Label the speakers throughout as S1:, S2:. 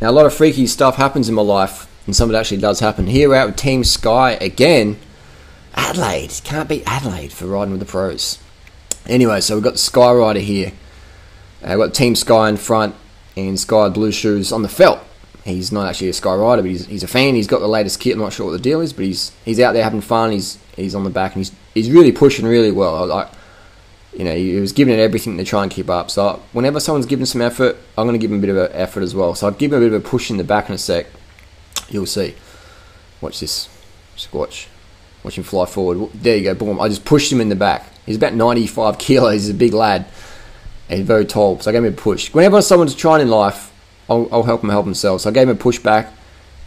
S1: Now, a lot of freaky stuff happens in my life, and some of it actually does happen. Here we're out with Team Sky again. Adelaide. Can't beat Adelaide for riding with the pros. Anyway, so we've got the Sky Rider here. We've got Team Sky in front, and Sky Blue Shoes on the felt. He's not actually a Sky Rider, but he's a fan. He's got the latest kit. I'm not sure what the deal is, but he's out there having fun. He's on the back, and he's really pushing really well. Like, you know, he was giving it everything to try and keep up. So whenever someone's giving some effort, I'm going to give him a bit of an effort as well. So I'll give him a bit of a push in the back in a sec. You'll see. Watch this. Just watch him fly forward. There you go. Boom. I just pushed him in the back. He's about 95 kilos. He's a big lad. And he's very tall. So I gave him a push. Whenever someone's trying in life, I'll help them help themselves. So I gave him a push back,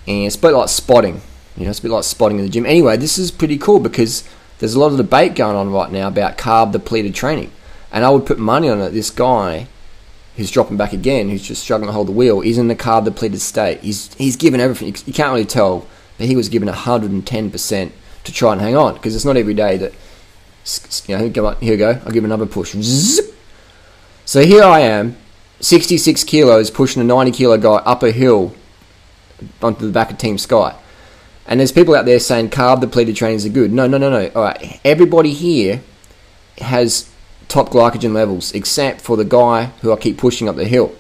S1: and it's a bit like spotting. You know, it's a bit like spotting in the gym. Anyway, this is pretty cool because there's a lot of debate going on right now about carb depleted training, and I would put money on it. This guy who's dropping back again, who's just struggling to hold the wheel, is in the carb depleted state. He's given everything. You can't really tell, but he was given 110% to try and hang on, because it's not every day that, you know, here we go. I'll give another push. Zip. So here I am. 66 kilos pushing a 90 kilo guy up a hill onto the back of Team Sky. And there's people out there saying carb depleted trainings are good. No. Alright, everybody here has top glycogen levels except for the guy who I keep pushing up the hill.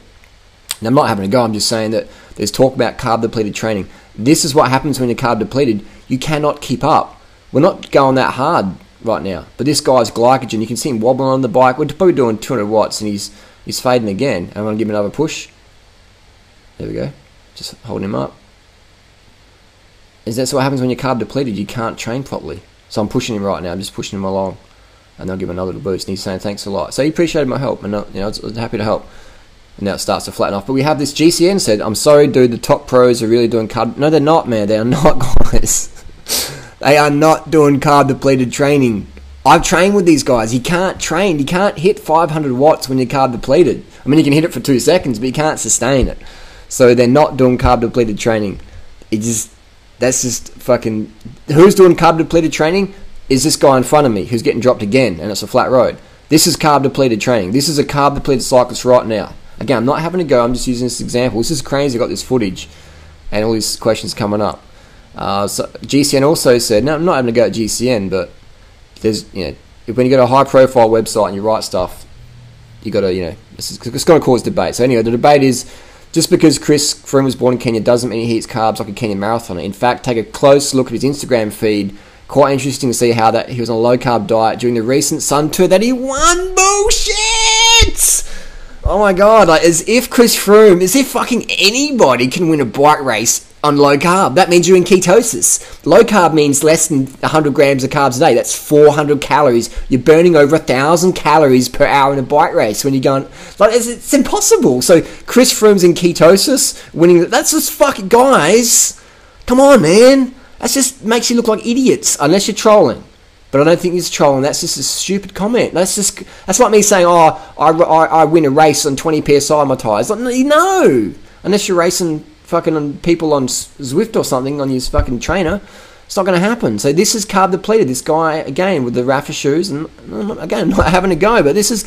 S1: Now, I'm not having a go, I'm just saying that there's talk about carb depleted training. This is what happens when you're carb depleted. You cannot keep up. We're not going that hard right now. But this guy's glycogen, you can see him wobbling on the bike. We're probably doing 200 watts and he's fading again. I'm going to give him another push. There we go. Just holding him up. That's what happens when you're carb depleted. You can't train properly. So I'm pushing him right now. I'm just pushing him along. And I'll give him another little boost. And he's saying thanks a lot. So he appreciated my help. And you know, I was happy to help. And now it starts to flatten off. But we have this GCN said, I'm sorry, dude. The top pros are really doing carb. No, they're not, man. They are not, guys. They are not doing carb depleted training. I've trained with these guys. You can't train. You can't hit 500 watts when you're carb depleted. I mean, you can hit it for 2 seconds, but you can't sustain it. So they're not doing carb depleted training. That's just fucking... Who's doing carb depleted training? Is this guy in front of me who's getting dropped again, and it's a flat road. This is carb depleted training. This is a carb depleted cyclist right now. Again, I'm not having a go. I'm just using this example. This is crazy. I've got this footage and all these questions coming up. So GCN also said, no, I'm not having a go at GCN, but there's, you know, when you go to a high-profile website and you write stuff, you got to, you know, it's going to cause debate. So anyway, the debate is, just because Chris Froome was born in Kenya doesn't mean he eats carbs like a Kenyan marathoner. In fact, take a close look at his Instagram feed. Quite interesting to see how that he was on a low-carb diet during the recent Sun Tour that he won. Bullshit! Oh my god, like, as if fucking anybody can win a bike race on low carb. That means you're in ketosis. Low carb means less than 100 grams of carbs a day. That's 400 calories. You're burning over 1,000 calories per hour in a bike race when you're going... Like, it's impossible. So, Chris Froome's in ketosis, winning... That's just fucking... Guys, come on, man. That just makes you look like idiots, unless you're trolling. But I don't think he's trolling. That's just a stupid comment. That's like me saying, oh, I win a race on 20 PSI on my tyres. Like, no! Unless you're racing fucking on people on Zwift or something on your fucking trainer, it's not going to happen. So this is carb depleted. This guy, again, with the Rafa shoes, and again, I'm not having a go, but this is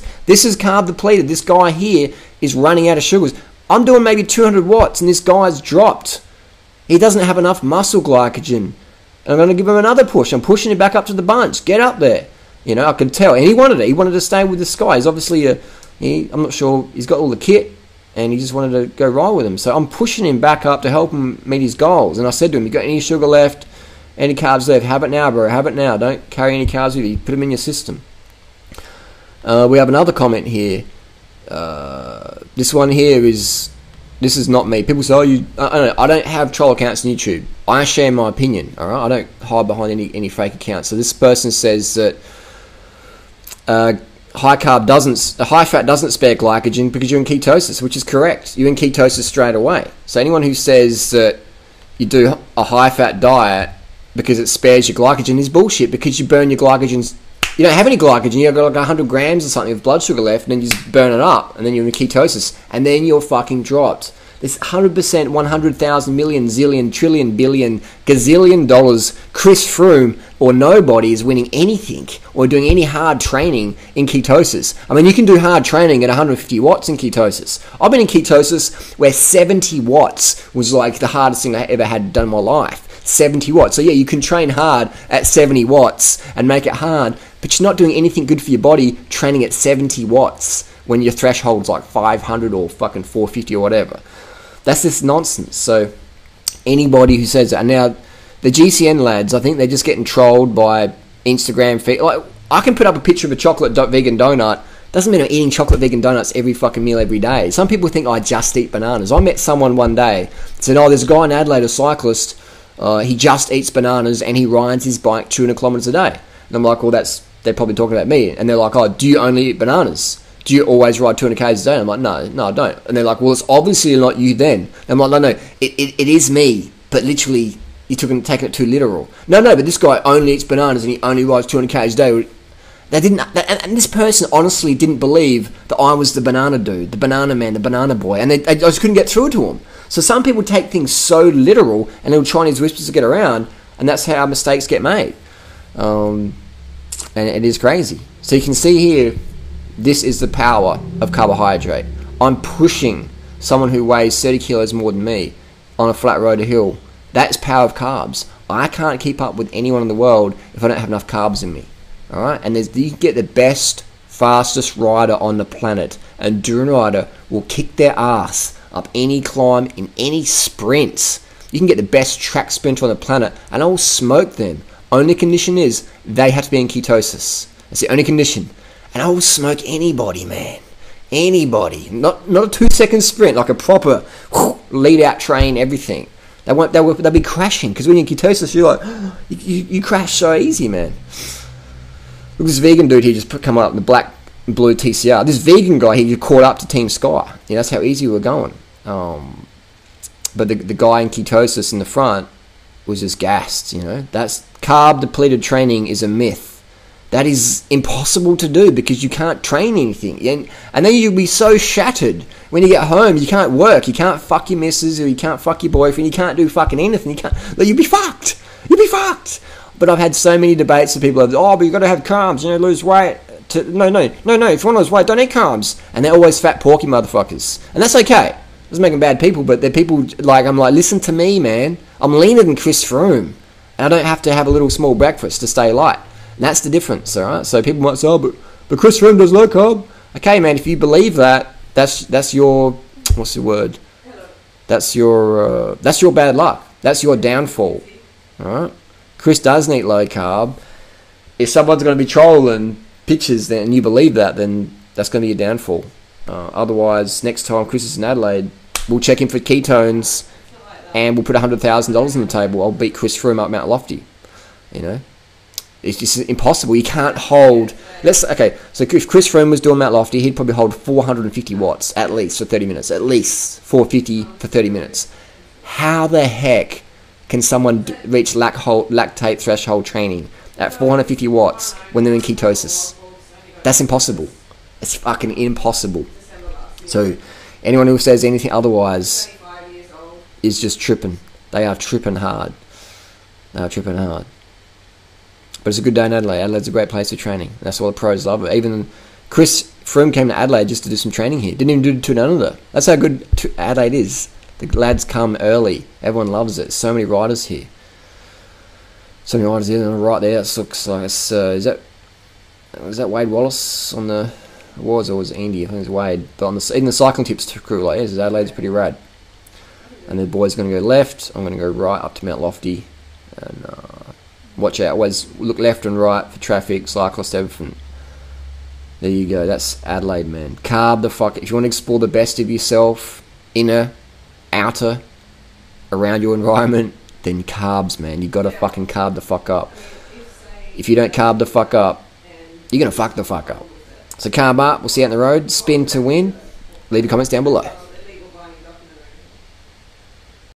S1: carb depleted. This guy here is running out of sugars. I'm doing maybe 200 watts, and this guy's dropped. He doesn't have enough muscle glycogen. And I'm going to give him another push. I'm pushing him back up to the bunch. Get up there. You know, I could tell. And he wanted it. He wanted to stay with this guy. He's obviously, I'm not sure, he's got all the kit, and he just wanted to go ride with him. So I'm pushing him back up to help him meet his goals. And I said to him, you got any sugar left, any carbs left? Have it now, bro. Have it now. Don't carry any carbs with you. Put them in your system. We have another comment here. This one here is... This is not me. People say, I don't have troll accounts on YouTube. I share my opinion, all right? I don't hide behind any fake accounts. So this person says that high fat doesn't spare glycogen because you're in ketosis, which is correct. You're in ketosis straight away. So anyone who says that you do a high fat diet because it spares your glycogen is bullshit, because you burn your glycogen. You don't have any glycogen. You've got like 100 grams or something of blood sugar left, and then you just burn it up, and then you're in ketosis, and then you're fucking dropped. This 100%, 100,000 million, zillion, trillion, billion, gazillion dollars, Chris Froome or nobody is winning anything or doing any hard training in ketosis. I mean, you can do hard training at 150 watts in ketosis. I've been in ketosis where 70 watts was like the hardest thing I ever had done in my life. 70 watts. So yeah, you can train hard at 70 watts and make it hard, but you're not doing anything good for your body training at 70 watts when your threshold's like 500 or fucking 450 or whatever. That's just nonsense. So anybody who says that, and now the GCN lads, I think they're just getting trolled by Instagram feed. Like, I can put up a picture of a chocolate vegan donut. Doesn't mean I'm eating chocolate vegan donuts every fucking meal every day. Some people think I just eat bananas. I met someone one day said, "Oh, there's a guy in Adelaide, a cyclist. He just eats bananas and he rides his bike 200 kilometers a day." And I'm like, "Well, they're probably talking about me." And they're like, "Oh, do you only eat bananas? Do you always ride 200 k's a day?" And I'm like, no, I don't. And they're like, "Well, it's obviously not you then." And I'm like, no, it is me, but literally you're taking it too literal. No, but this guy only eats bananas and he only rides 200 k's a day. And this person honestly didn't believe that I was the banana dude, the banana man, the banana boy, and I just couldn't get through to him. So some people take things so literal and they'll try these whispers to get around, and that's how mistakes get made. And it is crazy. So you can see here, this is the power of carbohydrate. I'm pushing someone who weighs 30 kilos more than me on a flat road, a hill. That's power of carbs. I can't keep up with anyone in the world if I don't have enough carbs in me. All right, and you can get the best, fastest rider on the planet. A endurance rider will kick their ass up any climb in any sprints. You can get the best track sprinter on the planet, and I will smoke them. Only condition is they have to be in ketosis. That's the only condition. And I will smoke anybody, man. Anybody. Not a 2-second sprint, like a proper lead out train, everything. They'll be crashing, because when you're in ketosis, you're like, you crash so easy, man. Look, this vegan dude here just come up in the black and blue TCR. This vegan guy here caught up to Team Sky. Yeah, that's how easy we were going. But the guy in ketosis in the front was just gassed, you know. That's carb depleted training is a myth. That is impossible to do because you can't train anything. And then you'll be so shattered when you get home. You can't work. You can't fuck your missus, or you can't fuck your boyfriend. You can't do fucking anything. You'll be fucked. You'll be fucked. But I've had so many debates with people. Oh, but you got to have carbs. You know, lose weight. No. If you want to lose weight, don't eat carbs. And they're always fat, porky motherfuckers. And that's okay. Doesn't make them bad people, but they're people like, I'm like, listen to me, man. I'm leaner than Chris Froome. And I don't have to have a little small breakfast to stay light. And that's the difference, all right? So people might say, oh, but Chris Froome does low carb. Okay, man, if you believe that, that's your, what's the word? That's your bad luck. That's your downfall, all right? Chris doesn't eat low carb. If someone's going to be trolling pictures and you believe that, then that's going to be your downfall. Otherwise, next time Chris is in Adelaide, we'll check him for ketones and we'll put $100,000 on the table. I'll beat Chris Froome up Mount Lofty, you know? It's just impossible. You can't hold... Okay, so if Chris Froome was doing Mount Lofty, he'd probably hold 450 watts, at least, for 30 minutes. At least 450 for 30 minutes. How the heck can someone reach lactate threshold training at 450 watts when they're in ketosis? That's impossible. It's fucking impossible. So anyone who says anything otherwise is just tripping. They are tripping hard. They are tripping hard. But it's a good day in Adelaide. Adelaide's a great place for training. That's why the pros love it. Even Chris Froome came to Adelaide just to do some training here. Didn't even do Toonanada. That's how good Adelaide is. The lads come early. Everyone loves it. So many riders here. So many riders here. Right there, it looks like it's... was that Wade Wallace on the... It was, or was it Andy? I think it was Wade. But on even the cycling tips crew, like, yes, Adelaide's pretty rad. And the boys are going to go left. I'm going to go right up to Mount Lofty. And... watch out, always look left and right for traffic, cyclists, everything. There you go, that's Adelaide, man. Carb the fuck. If you want to explore the best of yourself, inner, outer, around your environment, then carbs, man. You gotta fucking carb the fuck up. If you don't carb the fuck up, you're gonna fuck the fuck up. So carb up, we'll see you out on the road. Spin to win. Leave your comments down below.